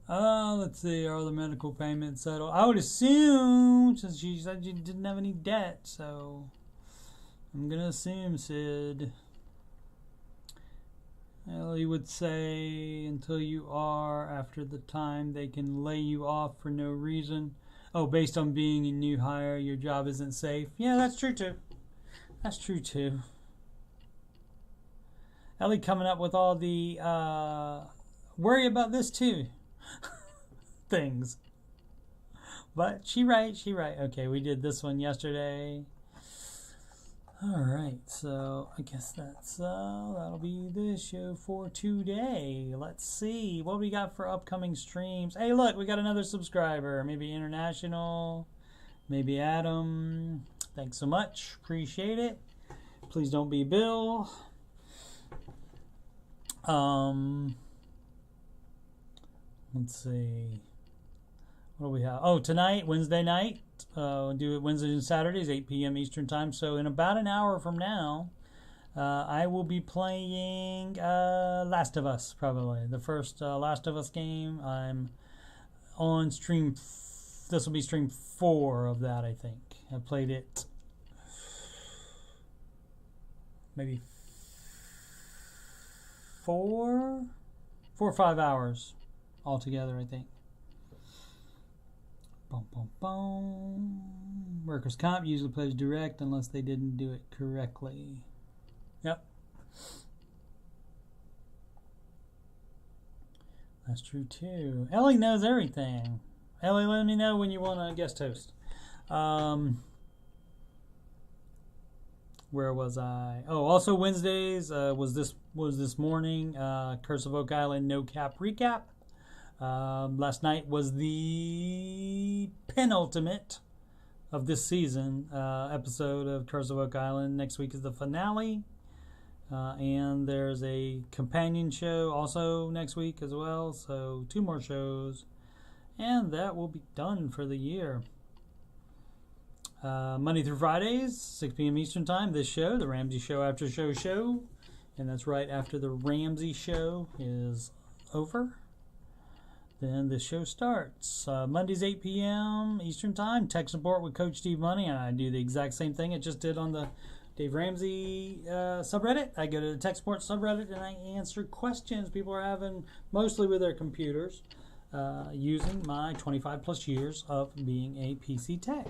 Let's see, are the medical payments settled? I would assume, since you said you didn't have any debt, so I'm going to assume, Sid. Ellie would say, until you are, after the time they can lay you off for no reason. Oh, based on being a new hire, your job isn't safe. Yeah, that's true too. That's true too. Ellie coming up with all the worry about this too things. But she right. Okay, we did this one yesterday. Alright, so I guess that'll be the show for today. Let's see what we got for upcoming streams. Hey, look, we got another subscriber. Maybe International, maybe Adam. Thanks so much. Appreciate it. Please don't be Bill. Let's see. What do we have? Oh, tonight, Wednesday night. Do it Wednesdays and Saturdays, 8 p.m. Eastern Time. So in about an hour from now, I will be playing Last of Us, probably. The first Last of Us game. I'm on stream. This will be stream 4 of that, I think. I played it maybe 4 or 5 hours altogether, I think. Boom, boom, boom. Workers' Comp usually plays direct unless they didn't do it correctly. Yep. That's true too. Ellie knows everything. Ellie, let me know when you want to guest host. Where was I? Oh, also Wednesdays was this morning. Curse of Oak Island no cap recap. Last night was the penultimate of this season episode of Curse of Oak Island. Next week is the finale. And there's a companion show also next week as well. So 2 more shows. And that will be done for the year. Monday through Fridays, 6 p.m. Eastern Time, this show, the Ramsey Show Aftershow show. And that's right after the Ramsey Show is over. Then the show starts. Mondays, 8 p.m. Eastern Time, tech support with Coach Steve Money. And I do the exact same thing I just did on the Dave Ramsey subreddit. I go to the tech support subreddit and I answer questions people are having, mostly with their computers, using my 25 plus years of being a PC tech.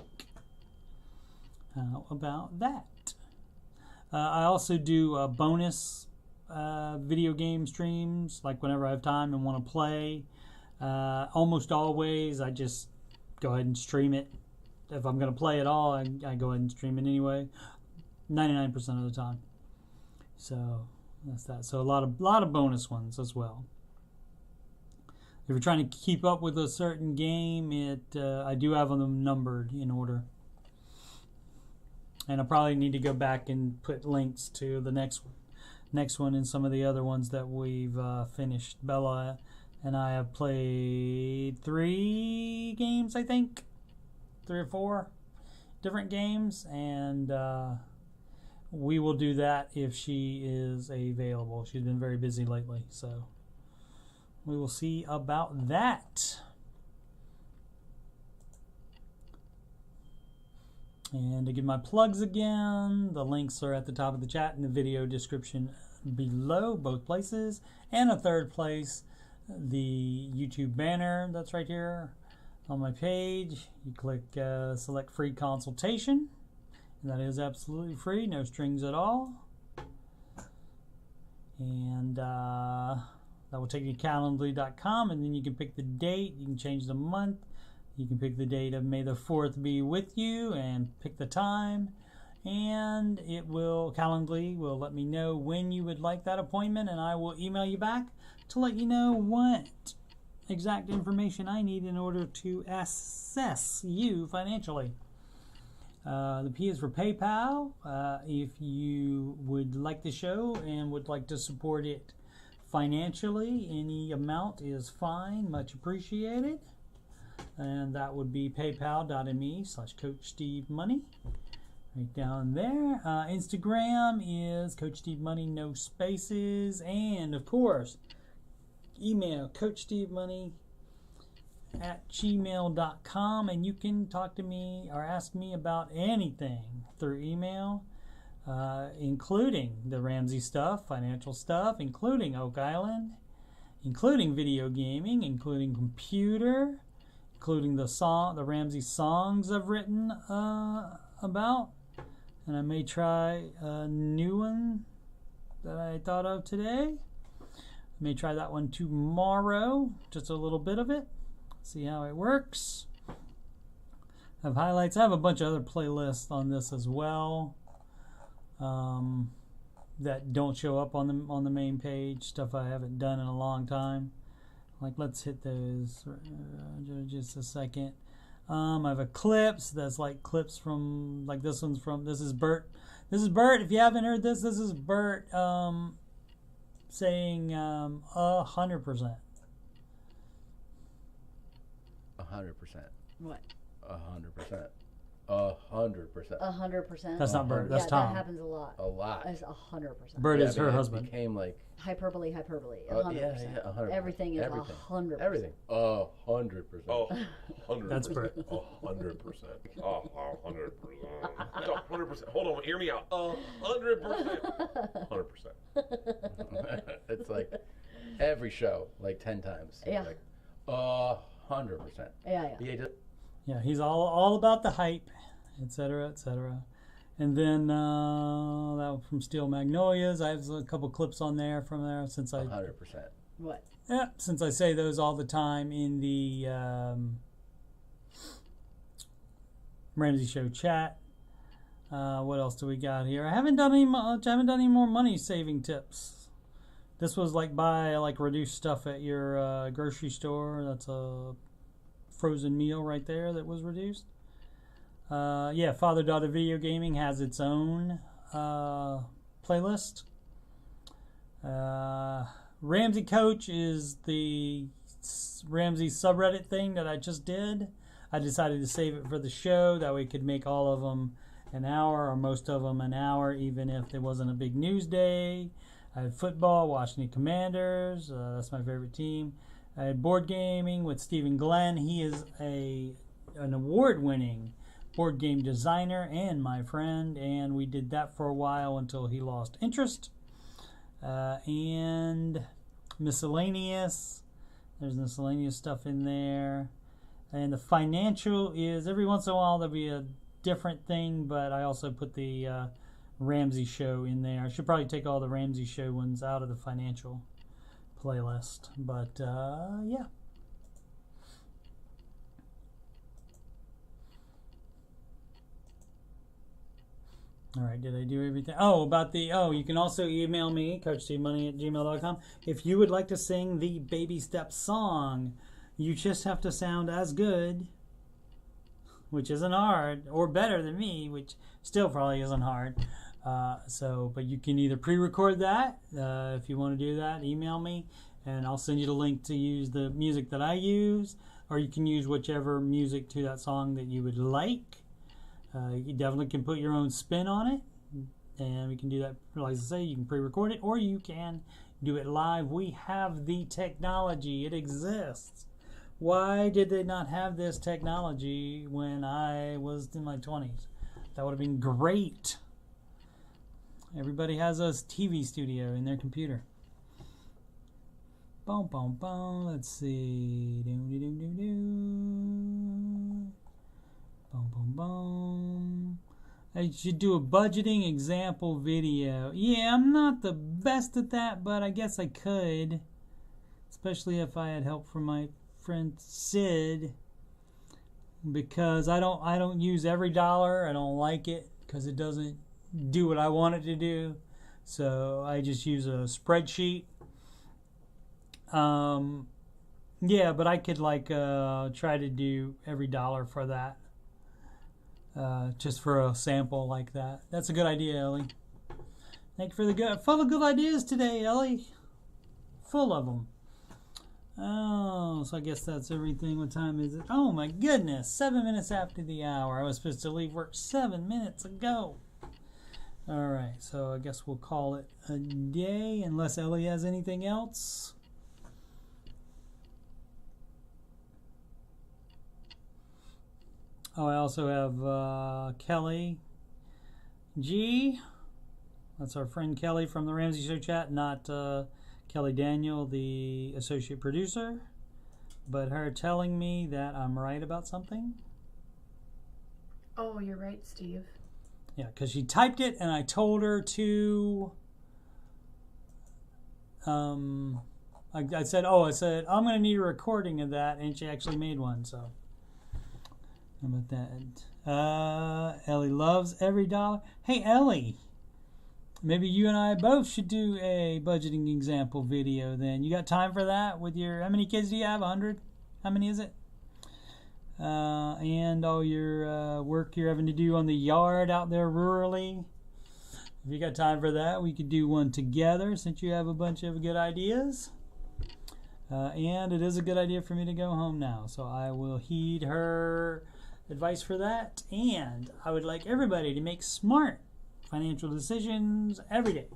How about that? I also do bonus video game streams, like whenever I have time and want to play. Almost always, I just go ahead and stream it. If I'm going to play at all, I go ahead and stream it anyway. 99% of the time. So that's that. So a lot of bonus ones as well. If you're trying to keep up with a certain game, I do have them numbered in order. And I probably need to go back and put links to the next one and some of the other ones that we've finished. Bella and I have played 3 games, I think. 3 or 4 different games. And we will do that if she is available. She's been very busy lately. So we will see about that. And to give my plugs again, the links are at the top of the chat and the video description below, both places. And a third place, the YouTube banner that's right here on my page. You click select free consultation. And that is absolutely free, no strings at all. And that will take you to calendly.com, and then you can pick the date, you can change the month. You can pick the date of May the 4th be with you and pick the time. And Calendly will let me know when you would like that appointment, and I will email you back to let you know what exact information I need in order to assess you financially. The P is for PayPal. If you would like the show and would like to support it financially, any amount is fine, much appreciated. And that would be paypal.me/CoachSteveMoney. Right down there. Instagram is Coach Steve Money, no spaces. And of course, email CoachSteveMoney@gmail.com. And you can talk to me or ask me about anything through email, including the Ramsey stuff, financial stuff, including Oak Island, including video gaming, including computer, including the Ramsey songs I've written about. And I may try a new one that I thought of today. I may try that one tomorrow, just a little bit of it. See how it works. I have highlights. I have a bunch of other playlists on this as well. that don't show up on the main page. Stuff I haven't done in a long time. Like, let's hit those just a second. I have a clips that's like clips from, like this one's from, this is Bert. This is Bert. If you haven't heard this is Bert saying 100%. 100%. What? 100%. 100%. 100%. That's not Bert. That's Tom. That happens a lot. A lot. That's 100%. Bert is her husband. Became like Hyperbole. 100%. yeah, 100%. Everything is 100%. Everything. 100%. Oh, 100%. That's Bert. 100%. Oh, 100%. 100%. Hold on, hear me out. 100%. 100%. It's like every show, like 10 times. Yeah. Like 100%. Yeah. Yeah, he's all about the hype, etc., etc. And then that from Steel Magnolias, I have a couple clips on there from there since I 100%. What? Yeah, since I say those all the time in the Ramsey Show chat. What else do we got here? I haven't done any more money saving tips. This was like buy like reduced stuff at your grocery store. That's a frozen meal right there that was reduced. Yeah, father-daughter video gaming has its own playlist. Ramsey Coach is the Ramsey subreddit thing that I just did. I decided to save it for the show. That way we could make all of them an hour, or most of them an hour, even if there wasn't a big news day. I had football, Washington Commanders. That's my favorite team. I had board gaming with Stephen Glenn. He is an award-winning board game designer and my friend, and we did that for a while until he lost interest. And miscellaneous. There's miscellaneous stuff in there. And the financial is every once in a while there'll be a different thing, but I also put the Ramsey Show in there. I should probably take all the Ramsey Show ones out of the financial playlist, but yeah. All right, did I do everything? You can also email me, coachstevemoney@gmail.com, if you would like to sing the Baby Steps song. You just have to sound as good, which isn't hard, or better than me, which still probably isn't hard. But you can either pre-record that, if you want to do that, email me, and I'll send you the link to use the music that I use, or you can use whichever music to that song that you would like. You definitely can put your own spin on it, and we can do that. Like I say, you can pre-record it, or you can do it live. We have the technology. It exists. Why did they not have this technology when I was in my 20s? That would have been great. Everybody has a TV studio in their computer. Boom, boom, boom. Let's see. Boom, boom, boom. I should do a budgeting example video. Yeah, I'm not the best at that, but I guess I could. Especially if I had help from my friend Sid. Because I don't use every dollar. I don't like it because it doesn't do what I want it to do. So I just use a spreadsheet. Yeah, but I could try to do every dollar for that. Just for a sample like that. That's a good idea, Ellie. Thank you for full of good ideas today, Ellie. Full of them. Oh, so I guess that's everything. What time is it? Oh my goodness, 7 minutes after the hour. I was supposed to leave work 7 minutes ago. All right, so I guess we'll call it a day unless Ellie has anything else. Oh, I also have Kelly G. That's our friend Kelly from the Ramsey Show chat, not Kelly Daniel, the associate producer, but her telling me that I'm right about something. Oh, you're right, Steve. Yeah, because she typed it and I told her to... I said, I'm going to need a recording of that, and she actually made one, so... How about that? Ellie loves every dollar. Hey, Ellie, Maybe you and I both should do a budgeting example video then. You got time for that with your, how many kids do you have? 100? How many is it? And all your work you're having to do on the yard out there rurally. If you got time for that, we could do one together since you have a bunch of good ideas. And it is a good idea for me to go home now, so I will heed her advice for that. And I would like everybody to make smart financial decisions every day.